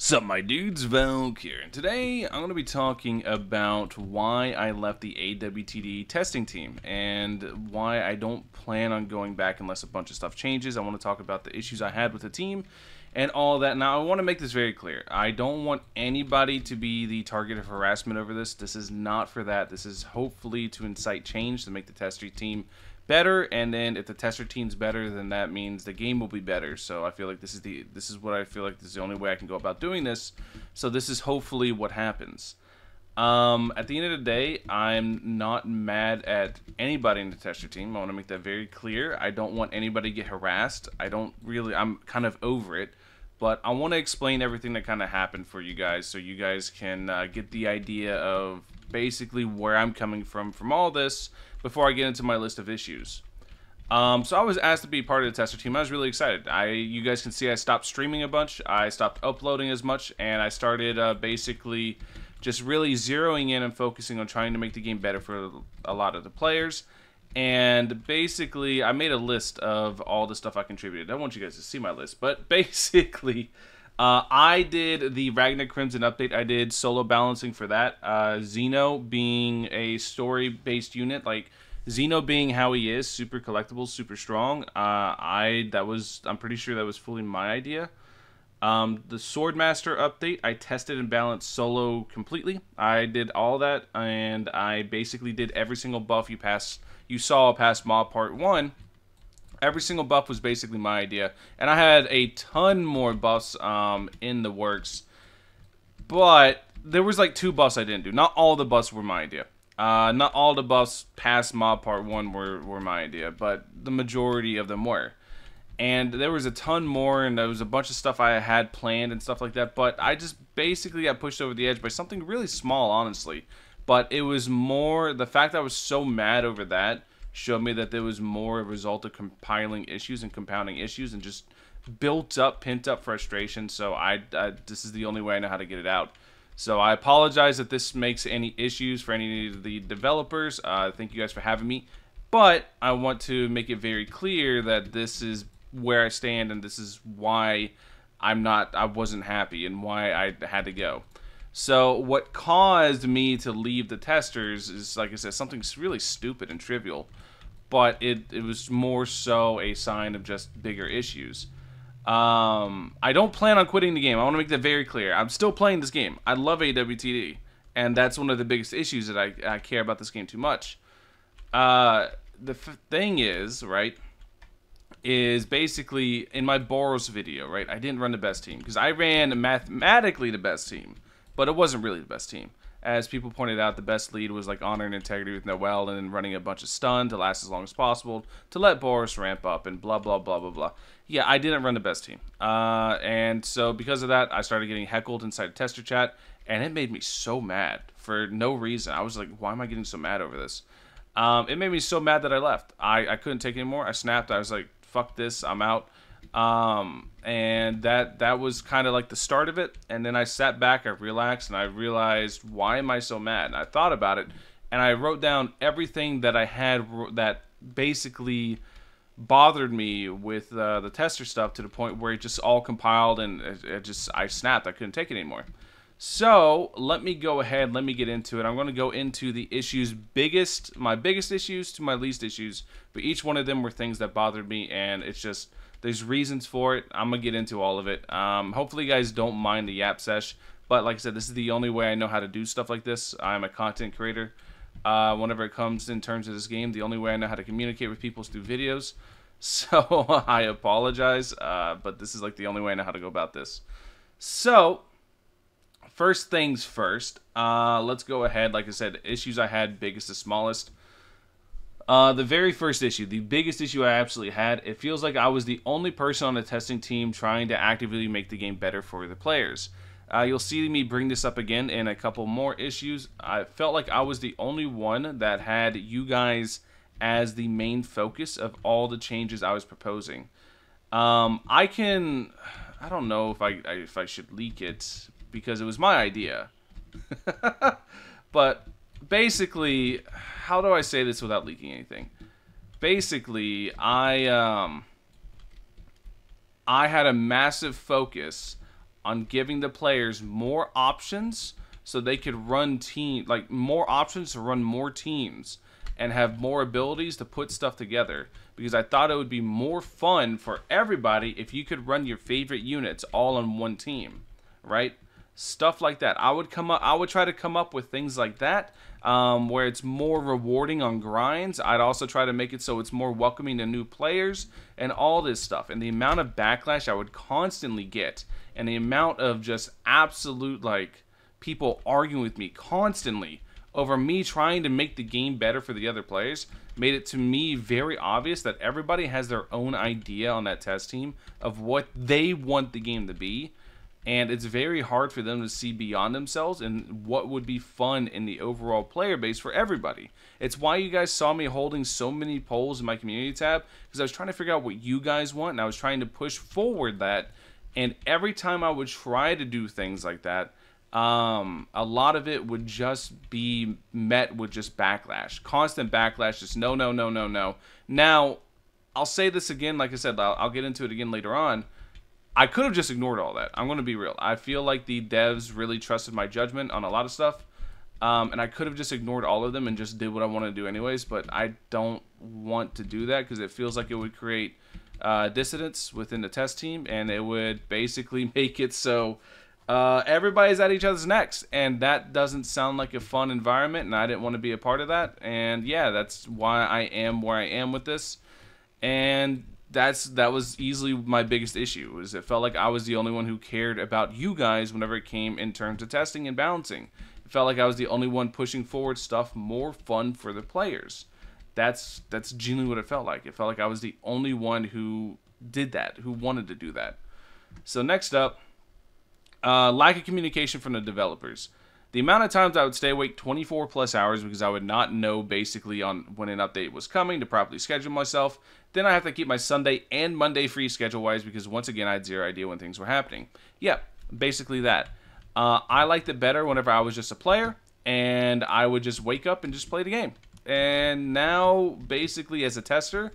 Sup my dudes, Valk here, and today I'm going to be talking about why I left the awtd testing team and why I don't plan on going back unless a bunch of stuff changes. I want to talk about the issues I had with the team and all that. Now I want to make this very clear. I don't want anybody to be the target of harassment over this. This is not for that. This is hopefully to incite change, to make the tester team better, and then if the tester team's better, then that means the game will be better. So I feel like this is what I feel like this is the only way I can go about doing this. So this is hopefully what happens. At the end of the day, I'm not mad at anybody in the tester team. I want to make that very clear. I don't want anybody to get harassed. I'm kind of over it. But I want to explain everything that kind of happened for you guys, so you guys can get the idea of basically where I'm coming from all this before I get into my list of issues. So I was asked to be part of the tester team. I was really excited. You guys can see I stopped streaming a bunch. I stopped uploading as much, and I started basically just really zeroing in and focusing on trying to make the game better for a lot of the players. And basically, I made a list of all the stuff I contributed. I don't want you guys to see my list, but basically, I did the Ragnar Crimson update. I did solo balancing for that. Xeno being a story-based unit, like Xeno being how he is, super collectible, super strong. I'm pretty sure that was fully my idea. The Swordmaster update, I tested and balanced solo completely. I did all that, and I basically did every single buff you saw past Mob Part 1. Every single buff was basically my idea, and I had a ton more buffs in the works, but there was like 2 buffs I didn't do. Not all the buffs were my idea. Not all the buffs past Mob Part 1 were my idea, but the majority of them were. And there was a ton more, and there was a bunch of stuff I had planned and stuff like that, but I just basically got pushed over the edge by something really small, honestly. But it was more, the fact that I was so mad over that showed me that there was more a result of compiling issues and compounding issues and just built up, pent up frustration. So this is the only way I know how to get it out. So I apologize if this makes any issues for any of the developers. Thank you guys for having me. But I want to make it very clear that this is where I stand, and this is why I wasn't happy and why I had to go. So what caused me to leave the testers is, like I said, something really stupid and trivial, but it was more so a sign of just bigger issues. I don't plan on quitting the game. I want to make that very clear. I'm still playing this game. I love awtd, and that's one of the biggest issues that I care about this game too much. The thing is, right, is basically in my Boros video, right, I didn't run the best team because I ran mathematically the best team, but it wasn't really the best team. As people pointed out, the best lead was like honor and integrity with Noel, and then running a bunch of stun to last as long as possible to let Boros ramp up and blah blah blah blah blah. Yeah, I didn't run the best team, and so because of that, I started getting heckled inside tester chat, and it made me so mad for no reason. I was like, why am I getting so mad over this? It made me so mad that I left. I couldn't take it anymore. I snapped. I was like, fuck this, I'm out. And that was kind of like the start of it. And then I sat back, I relaxed, and I realized, why am I so mad? And I thought about it, and I wrote down everything that I had that basically bothered me with the tester stuff, to the point where it just all compiled, and I snapped. I couldn't take it anymore. So let me go ahead, let me get into it. I'm going to go into the issues, my biggest issues to my least issues, but each one of them were things that bothered me, and it's just, there's reasons for it. I'm going to get into all of it. Hopefully you guys don't mind the yap sesh, but like I said, this is the only way I know how to do stuff like this. I'm a content creator. Whenever it comes in terms of this game, the only way I know how to communicate with people is through videos. So I apologize, but this is like the only way I know how to go about this. So first things first, let's go ahead. Like I said, issues I had, biggest to smallest. The very first issue, the biggest issue I absolutely had, it feels like I was the only person on the testing team trying to actively make the game better for the players. You'll see me bring this up again in a couple more issues. I felt like I was the only one that had you guys as the main focus of all the changes I was proposing. I don't know if I should leak it, because it was my idea. But basically, how do I say this without leaking anything? Basically, I had a massive focus on giving the players more options so they could run more options to run more teams and have more abilities to put stuff together, because I thought it would be more fun for everybody if you could run your favorite units all on one team, right? Stuff like that. I would try to come up with things like that, where it's more rewarding on grinds. I'd also try to make it so it's more welcoming to new players and all this stuff. And the amount of backlash I would constantly get, and the amount of just absolute people arguing with me constantly over me trying to make the game better for the other players, made it to me very obvious that everybody has their own idea on that test team of what they want the game to be. And it's very hard for them to see beyond themselves and what would be fun in the overall player base for everybody. It's why you guys saw me holding so many polls in my community tab, because I was trying to figure out what you guys want, and I was trying to push forward that. And every time I would try to do things like that, a lot of it would just be met with just backlash. Constant backlash, just no, no, no, no, no. Now, I'll say this again, like I said, I'll get into it again later on. I could have just ignored all that. I'm going to be real. I feel like the devs really trusted my judgment on a lot of stuff. And I could have just ignored all of them and just did what I want to do anyways. But I don't want to do that because it feels like it would create dissidence within the test team. And it would basically make it so everybody's at each other's necks. And that doesn't sound like a fun environment. And I didn't want to be a part of that. And yeah, that's why I am where I am with this. And that was easily my biggest issue, was it felt like I was the only one who cared about you guys whenever it came in terms of testing and balancing. It felt like I was the only one pushing forward stuff more fun for the players. That's genuinely what it felt like. It felt like I was the only one who did that, who wanted to do that. So next up, lack of communication from the developers. The amount of times I would stay awake 24 plus hours because I would not know basically on when an update was coming to properly schedule myself. Then I have to keep my Sunday and Monday free schedule-wise because once again I had zero idea when things were happening. Yeah, basically that. I liked it better whenever I was just a player and I would just wake up and just play the game. And now basically as a tester,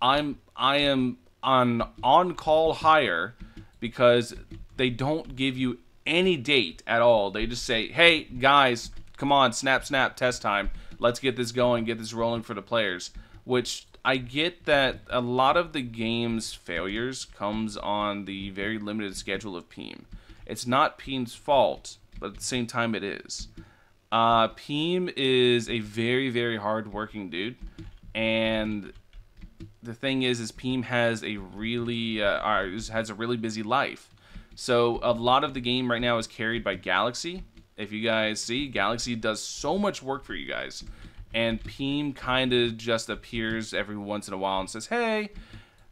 I am on-call hire because they don't give you any date at all. They just say, hey guys, come on, snap test time, let's get this going, get this rolling for the players. Which I get that a lot of the game's failures comes on the very limited schedule of Peem. It's not Peem's fault, but at the same time it is. Peem is a very, very hard working dude, and the thing is Peem has a really busy life. So a lot of the game right now is carried by Galaxy. If you guys see, Galaxy does so much work for you guys. And Peem kind of just appears every once in a while and says, hey.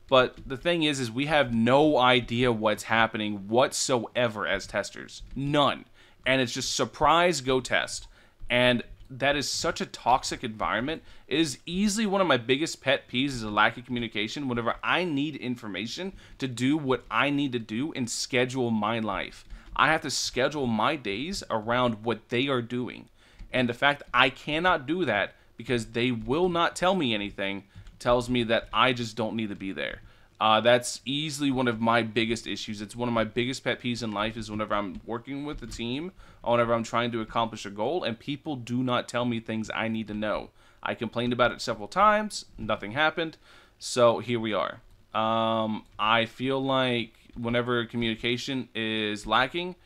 But the thing is we have no idea what's happening whatsoever as testers. None. And it's just surprise, go test. And that is such a toxic environment. It is easily one of my biggest pet peeves is a lack of communication whenever I need information to do what I need to do and schedule my life. I have to schedule my days around what they are doing. And the fact I cannot do that because they will not tell me anything tells me that I just don't need to be there. That's easily one of my biggest issues. It's one of my biggest pet peeves in life is whenever I'm working with a team, or whenever I'm trying to accomplish a goal, and people do not tell me things I need to know. I complained about it several times, nothing happened, so here we are. I feel like whenever communication is lacking,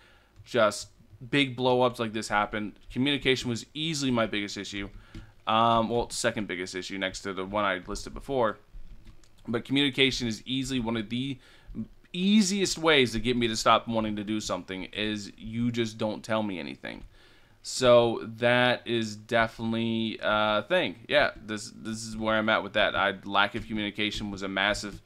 just big blow-ups like this happen. Communication was easily my biggest issue. Well, second biggest issue next to the one I listed before. But communication is easily one of the easiest ways to get me to stop wanting to do something is you just don't tell me anything. So that is definitely a thing. Yeah, this is where I'm at with that. Lack of communication was a massive,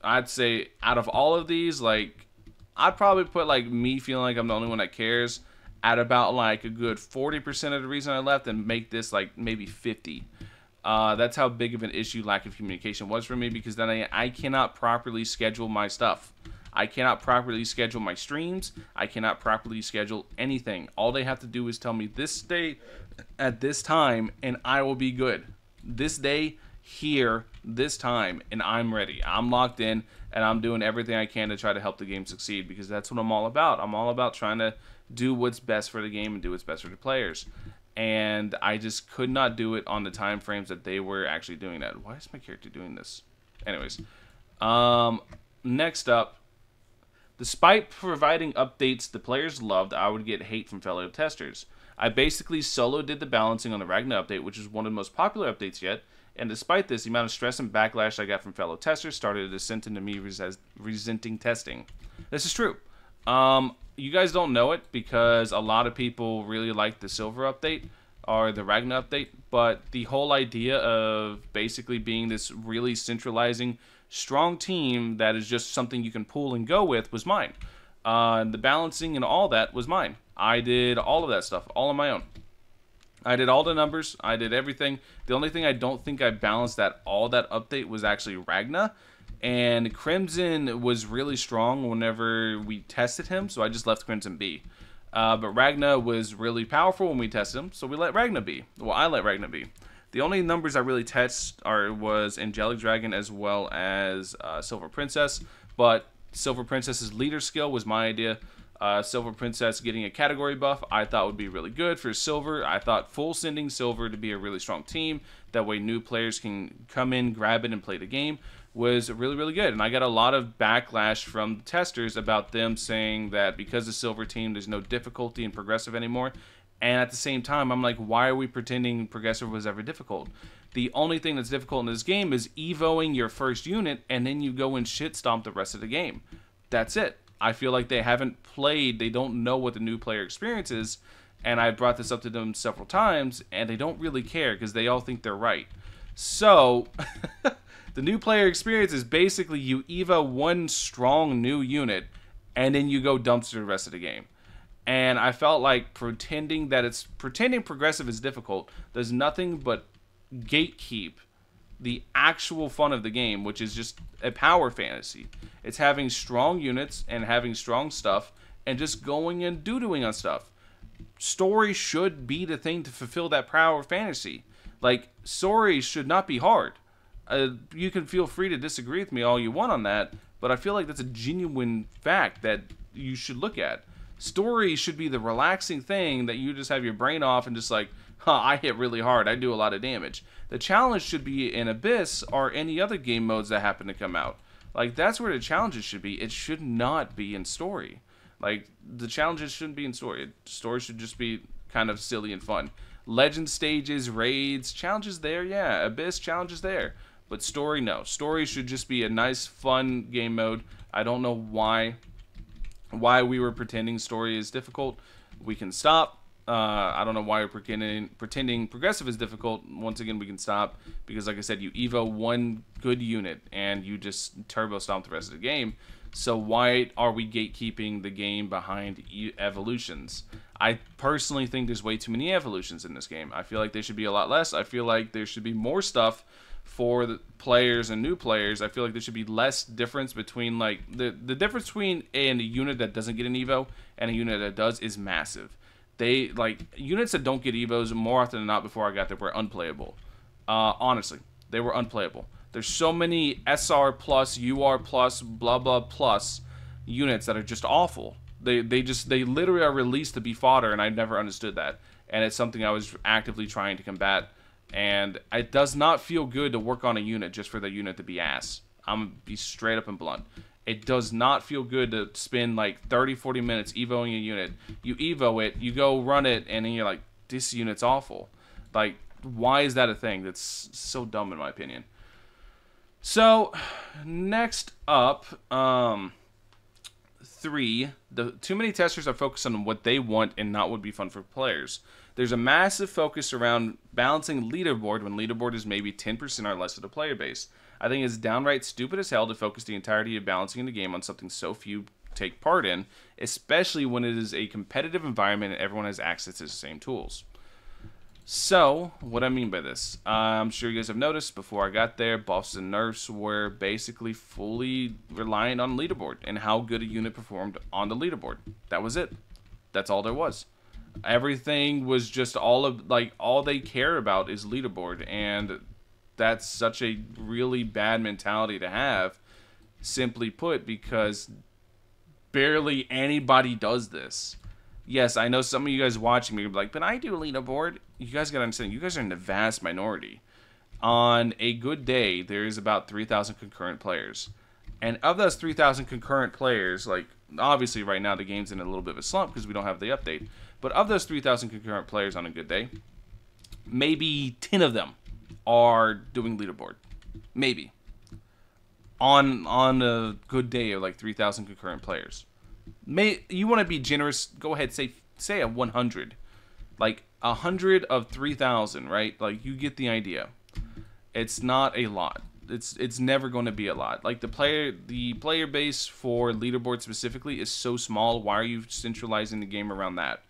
I'd say out of all of these, like, I'd probably put like me feeling like I'm the only one that cares at about like a good 40% of the reason I left and make this like maybe 50. That's how big of an issue lack of communication was for me, because then I cannot properly schedule my stuff. I cannot properly schedule my streams. I cannot properly schedule anything. All they have to do is tell me this day at this time and I will be good. This day here this time, and I'm ready. I'm locked in, and I'm doing everything I can to try to help the game succeed, because that's what I'm all about. I'm all about trying to do what's best for the game and do what's best for the players. And I just could not do it on the time frames that they were actually doing that. Why is my character doing this? Anyways, next up, despite providing updates the players loved, I would get hate from fellow testers. I basically solo did the balancing on the Ragna update, which is one of the most popular updates yet, and despite this, the amount of stress and backlash I got from fellow testers started a descent into me resenting testing. This is true. You guys don't know it because a lot of people really like the Silver update or the Ragna update, but the whole idea of basically being this really centralizing, strong team that is just something you can pull and go with was mine. The balancing and all that was mine. I did all of that stuff all on my own. I did all the numbers. I did everything. The only thing I don't think I balanced that update was actually Ragna. And Crimson was really strong whenever we tested him, so I just left Crimson be. But Ragna was really powerful when we tested him, so we let Ragna be. Well, I let Ragna be. The only numbers I really was Angelic Dragon as well as Silver Princess. But Silver Princess's leader skill was my idea. Silver Princess getting a category buff I thought would be really good for Silver. I thought full sending Silver to be a really strong team. That way new players can come in, grab it, and play the game was really, really good. And I got a lot of backlash from the testers about them saying that because the Silver team, there's no difficulty in Progressive anymore. And at the same time, I'm like, why are we pretending Progressive was ever difficult? The only thing that's difficult in this game is evoing your first unit, and then you go and shit stomp the rest of the game. That's it. I feel like they haven't played, they don't know what the new player experience is, and I brought this up to them several times, and they don't really care because they all think they're right. So, the new player experience is basically you evo one strong new unit, and then you go dumpster the rest of the game. And I felt like pretending Progressive is difficult does nothing but gatekeep the actual fun of the game, which is just a power fantasy. It's having strong units and having strong stuff and just going and doo-dooing on stuff. Story should be the thing to fulfill that power fantasy. Like, story should not be hard. You can feel free to disagree with me all you want on that, but I feel like that's a genuine fact that you should look at. Story should be the relaxing thing that you just have your brain off and just like, I hit really hard, I do a lot of damage. The challenge should be in Abyss or any other game modes that happen to come out. Like, that's where the challenges should be. It should not be in story. Like, the challenges shouldn't be in story. Story should just be kind of silly and fun. Legend stages, raids, challenges there, yeah. Abyss, challenges there. But story, no. Story should just be a nice, fun game mode. I don't know why we were pretending story is difficult. We can stop. I don't know why we're pretending Progressive is difficult. Once again, we can stop because, like I said, you evo one good unit and you just turbo stomp the rest of the game. So why are we gatekeeping the game behind evolutions? I personally think there's way too many evolutions in this game. I feel like there should be a lot less. I feel like there should be more stuff for the players and new players. I feel like there should be less difference between, like, the difference between a unit that doesn't get an evo and a unit that does is massive. They, like, units that don't get evos more often than not before I got there were unplayable. Honestly, they were unplayable. There's so many SR plus, UR plus, blah blah plus units that are just awful. They literally are released to be fodder, and I never understood that. And it's something I was actively trying to combat. And it does not feel good to work on a unit just for the unit to be ass. I'm gonna be straight up and blunt. It does not feel good to spend like 30-40 minutes evoing a unit. You evo it, you go run it, and then you're like, this unit's awful. Like, why is that a thing? That's so dumb in my opinion. So, next up, 3. Too many testers are focused on what they want and not what would be fun for players. There's a massive focus around balancing Leaderboard when Leaderboard is maybe 10% or less of the player base. I think it's downright stupid as hell to focus the entirety of balancing the game on something so few take part in, especially when it is a competitive environment and everyone has access to the same tools. So, what I mean by this, I'm sure you guys have noticed before I got there, buffs and nerfs were basically fully reliant on Leaderboard and how good a unit performed on the Leaderboard. That was it. That's all there was. Everything was just all they care about is Leaderboard, and that's such a really bad mentality to have, simply put, because barely anybody does this. Yes, I know some of you guys watching me are like, but I do a leaderboard. You guys gotta understand, you guys are in the vast minority. On a good day, there's about 3,000 concurrent players. And of those 3,000 concurrent players, like, obviously right now the game's in a little bit of a slump because we don't have the update. But of those 3,000 concurrent players on a good day, maybe 10 of them are doing leaderboard. Maybe. On a good day of like 3,000 concurrent players. You want to be generous, go ahead, say a 100. Like 100 of 3,000, right? Like, you get the idea. It's not a lot. It's never going to be a lot. Like, the player base for leaderboard specifically is so small. Why are you centralizing the game around that?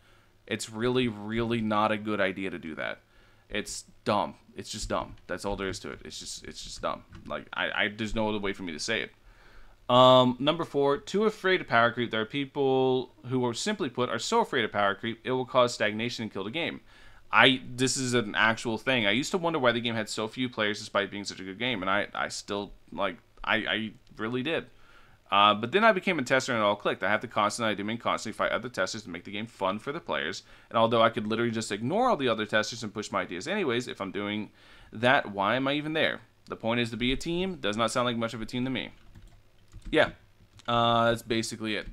It's really, really not a good idea to do that. It's dumb. It's just dumb. That's all there is to it. It's just dumb. Like, there's no other way for me to say it. Number 4, too afraid of power creep. There are people who are, simply put, are so afraid of power creep, it will cause stagnation and kill the game. This is an actual thing. I used to wonder why the game had so few players despite being such a good game, and I still, like, I really did. But then I became a tester and it all clicked. I have to constantly fight other testers to make the game fun for the players. And although I could literally just ignore all the other testers and push my ideas anyways, if I'm doing that, why am I even there? The point is to be a team. Does not sound like much of a team to me. Yeah, that's basically it.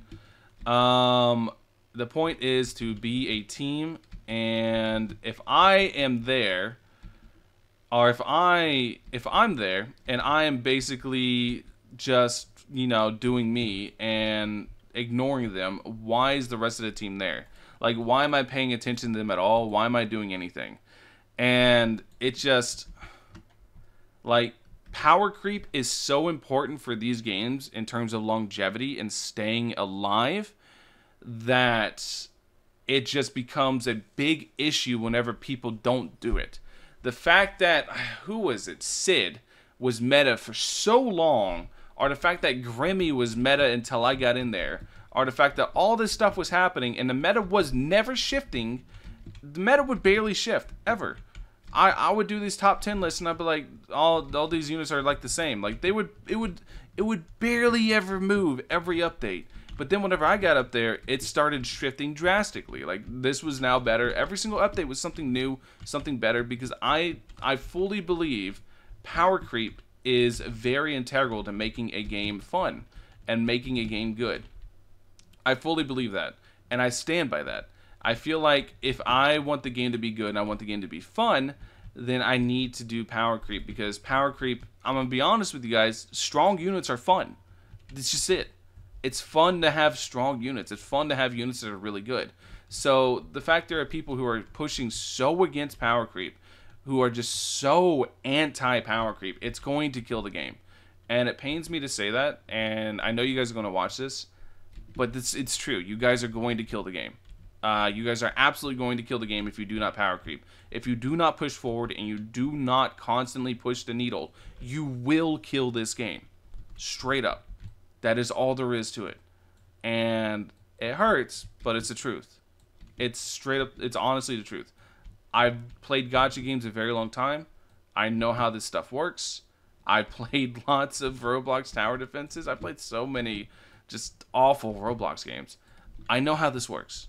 The point is to be a team, and if I am there, or if I'm there and I am basically just, you know, doing me and ignoring them, why is the rest of the team there? Like, why am I paying attention to them at all? Why am I doing anything? And it just, like, power creep is so important for these games in terms of longevity and staying alive that it just becomes a big issue whenever people don't do it. The fact that, who was it? Sid was meta for so long, or the fact that Grimmy was meta until I got in there, or the fact that all this stuff was happening and the meta was never shifting. The meta would barely shift, ever. I would do these top 10 lists and I'd be like, all these units are like the same. Like, it would barely ever move every update. But then whenever I got up there, it started shifting drastically. Like, this was now better. Every single update was something new, something better, because I fully believe power creep is very integral to making a game fun and making a game good. I fully believe that, and I stand by that. I feel like if I want the game to be good and I want the game to be fun, then I need to do power creep, because power creep, I'm going to be honest with you guys, strong units are fun. It's just it. It's fun to have strong units. It's fun to have units that are really good. So the fact there are people who are pushing so against power creep, who are just so anti-power creep, it's going to kill the game. And it pains me to say that, and I know you guys are going to watch this, but it's true. You guys are going to kill the game. You guys are absolutely going to kill the game if you do not power creep. If you do not push forward and you do not constantly push the needle, you will kill this game. Straight up. That is all there is to it. And it hurts, but it's the truth. It's straight up, it's honestly the truth. I've played gacha games a very long time. I know how this stuff works. I played lots of Roblox tower defenses. I played so many just awful Roblox games. I know how this works.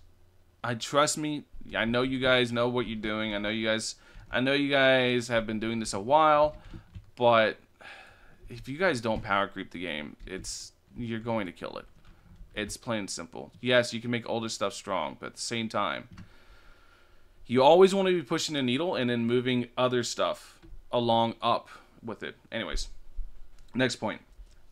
Trust me. I know you guys know what you're doing. I know you guys have been doing this a while, but if you guys don't power creep the game, you're going to kill it. It's plain and simple. Yes, you can make older stuff strong, but at the same time, you always want to be pushing the needle and then moving other stuff along up with it. Anyways, next point.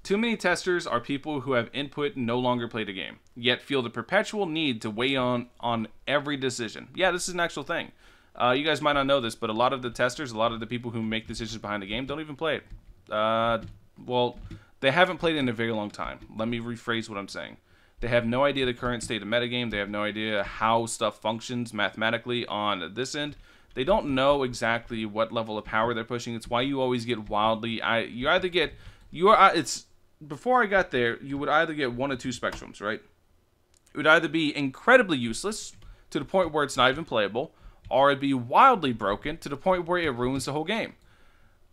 Too many testers are people who have input and no longer play the game, yet feel the perpetual need to weigh on every decision. Yeah, this is an actual thing. You guys might not know this, but a lot of the testers, a lot of the people who make decisions behind the game don't even play it. Well, they haven't played it in a very long time. Let me rephrase what I'm saying. They have no idea the current state of metagame. They have no idea how stuff functions mathematically on this end. They don't know exactly what level of power they're pushing. It's why you always get wildly... Before I got there, you would either get one of two spectrums, right? It would either be incredibly useless, to the point where it's not even playable, or it'd be wildly broken, to the point where it ruins the whole game.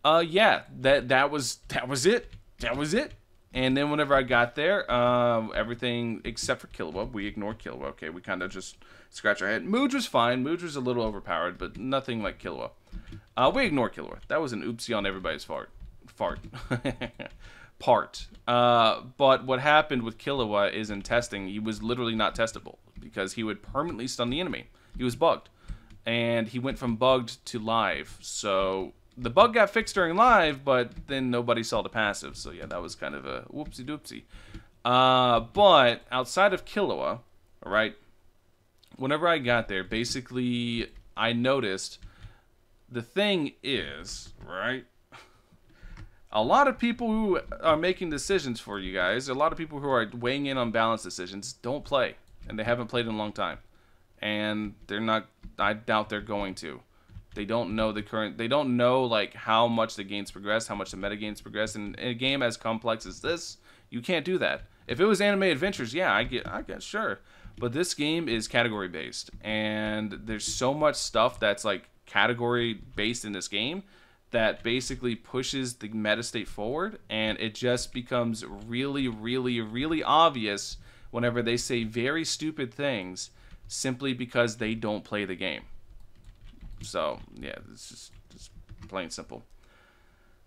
Yeah, that was it. That was it. And then whenever I got there, everything except for Killua, we ignored Killua. Okay, we kind of just scratch our head. Mooj was fine. Mooj was a little overpowered, but nothing like Killua. We ignored Killua. That was an oopsie on everybody's part. But what happened with Killua is in testing, he was literally not testable because he would permanently stun the enemy. He was bugged, and he went from bugged to live. So the bug got fixed during live, but then nobody saw the passive. So yeah, that was kind of a whoopsie doopsie. But outside of Killua, right? Whenever I got there, basically I noticed the thing is, right? A lot of people who are making decisions for you guys, a lot of people who are weighing in on balance decisions, don't play, and they haven't played in a long time, and they're not. I doubt they're going to. They don't know the current. They don't know like how much the game's progressed, how much the meta game's progressed. And in a game as complex as this, you can't do that. If it was Anime Adventures, yeah, I get sure. But this game is category based, and there's so much stuff that's like category based in this game that basically pushes the meta state forward, and it just becomes really, really, really obvious whenever they say very stupid things simply because they don't play the game. So, yeah, it's just plain simple.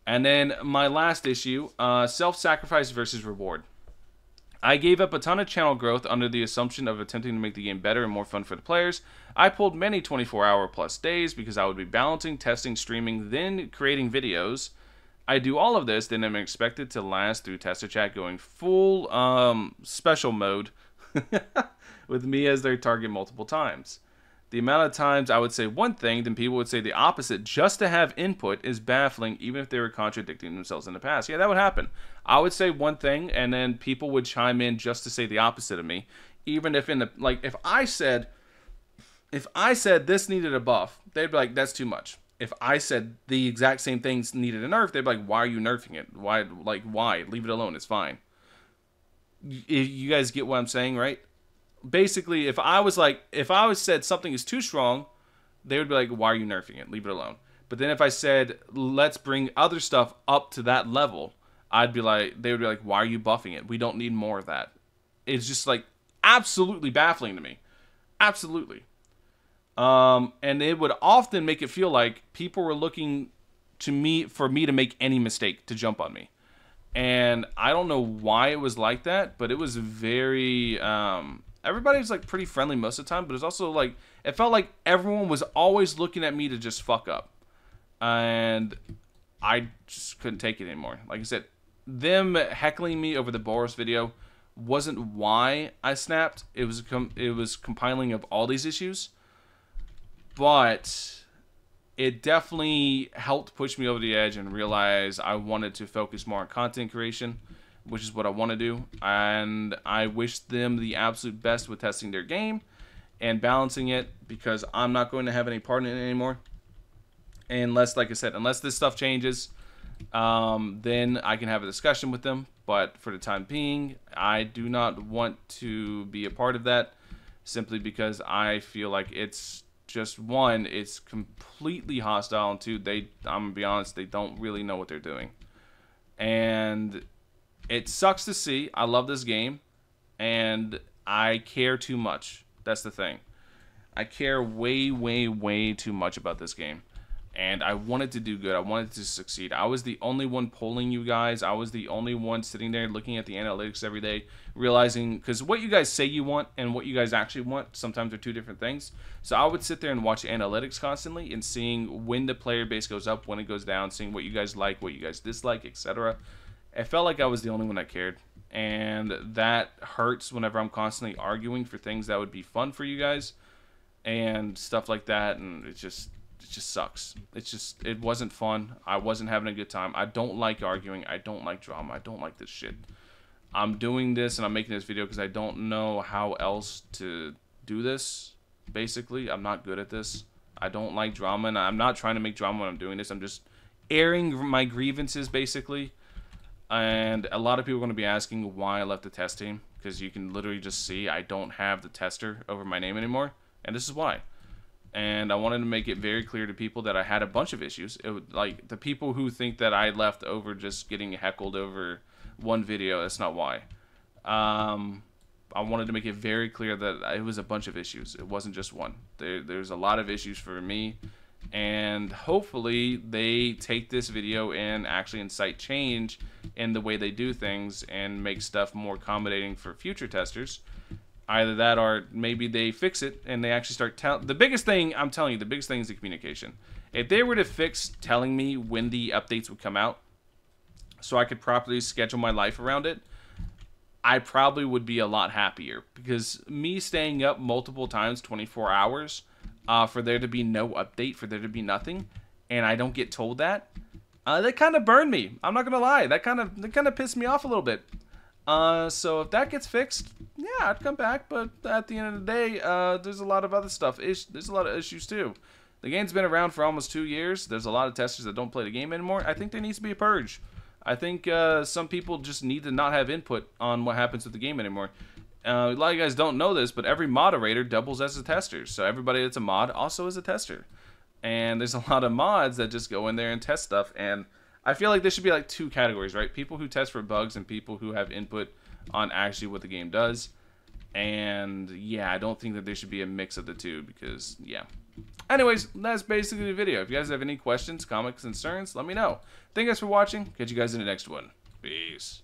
And then my last issue, self-sacrifice versus reward. I gave up a ton of channel growth under the assumption of attempting to make the game better and more fun for the players. I pulled many 24-hour plus days because I would be balancing, testing, streaming, then creating videos. I do all of this, then I'm expected to last through tester chat going full special mode with me as their target multiple times. The amount of times I would say one thing, then people would say the opposite just to have input is baffling, even if they were contradicting themselves in the past. Yeah, that would happen. I would say one thing, and then people would chime in just to say the opposite of me. Even if in the, like, if I said this needed a buff, they'd be like, that's too much. If I said the exact same things needed a nerf, they'd be like, why are you nerfing it? Why? Leave it alone. It's fine. You guys get what I'm saying, right? Basically, if I said something is too strong, they would be like, why are you nerfing it? Leave it alone. But then if I said, let's bring other stuff up to that level, they would be like, why are you buffing it? We don't need more of that. It's just like absolutely baffling to me. Absolutely. And it would often make it feel like people were looking to me for me to make any mistake to jump on me. And I don't know why it was like that, but it was very, everybody was like pretty friendly most of the time, but it was also like, it felt like everyone was always looking at me to just fuck up. And I just couldn't take it anymore. Like I said, them heckling me over the Boris video wasn't why I snapped. It was compiling of all these issues. But it definitely helped push me over the edge and realize I wanted to focus more on content creation, which is what I want to do. And I wish them the absolute best with testing their game and balancing it, because I'm not going to have any part in it anymore. Unless, like I said, unless this stuff changes, then I can have a discussion with them. But for the time being, I do not want to be a part of that, simply because I feel like it's just, one, it's completely hostile, and two, I'm gonna be honest, they don't really know what they're doing. And it sucks to see. I love this game, and I care too much. That's the thing. I care way, way, way too much about this game. And I wanted to do good. I wanted to succeed. I was the only one polling you guys. I was the only one sitting there looking at the analytics every day, realizing, because what you guys say you want and what you guys actually want sometimes are two different things. So I would sit there and watch analytics constantly and seeing when the player base goes up, when it goes down, seeing what you guys like, what you guys dislike, etc. It felt like I was the only one that cared. And that hurts whenever I'm constantly arguing for things that would be fun for you guys and stuff like that. And it just sucks. It wasn't fun. I wasn't having a good time. I don't like arguing. I don't like drama. I don't like this shit. I'm doing this and I'm making this video because I don't know how else to do this. Basically, I'm not good at this. I don't like drama, and I'm not trying to make drama when I'm doing this. I'm just airing my grievances, basically. And a lot of people are going to be asking why I left the test team, because you can literally just see I don't have the tester over my name anymore, and this is why. and I wanted to make it very clear to people that I had a bunch of issues. Like, the people who think that I left over just getting heckled over one video, that's not why. I wanted to make it very clear that it was a bunch of issues. It wasn't just one. There's a lot of issues for me, and hopefully they take this video and actually incite change in the way they do things and make stuff more accommodating for future testers. Either that, or maybe they fix it and they actually start telling. The biggest thing, I'm telling you, the biggest thing is the communication. If they were to fix telling me when the updates would come out so I could properly schedule my life around it, I probably would be a lot happier. Because me staying up multiple times, 24 hours, for there to be no update, for there to be nothing, and I don't get told that kind of burned me. I'm not gonna lie. That kind of pissed me off a little bit. So if that gets fixed, yeah, I'd come back. But at the end of the day, there's a lot of other stuff. There's a lot of issues too. The game's been around for almost 2 years. There's a lot of testers that don't play the game anymore. I think there needs to be a purge. I think some people just need to not have input on what happens with the game anymore. A lot of you guys don't know this, but every moderator doubles as a tester. So everybody that's a mod also is a tester. And there's a lot of mods that just go in there and test stuff. And I feel like there should be like 2 categories, right? People who test for bugs and people who have input on actually what the game does. And yeah, I don't think that there should be a mix of the two because, yeah. Anyways, that's basically the video. If you guys have any questions, comments, concerns, let me know. Thank you guys for watching. Catch you guys in the next one. Peace.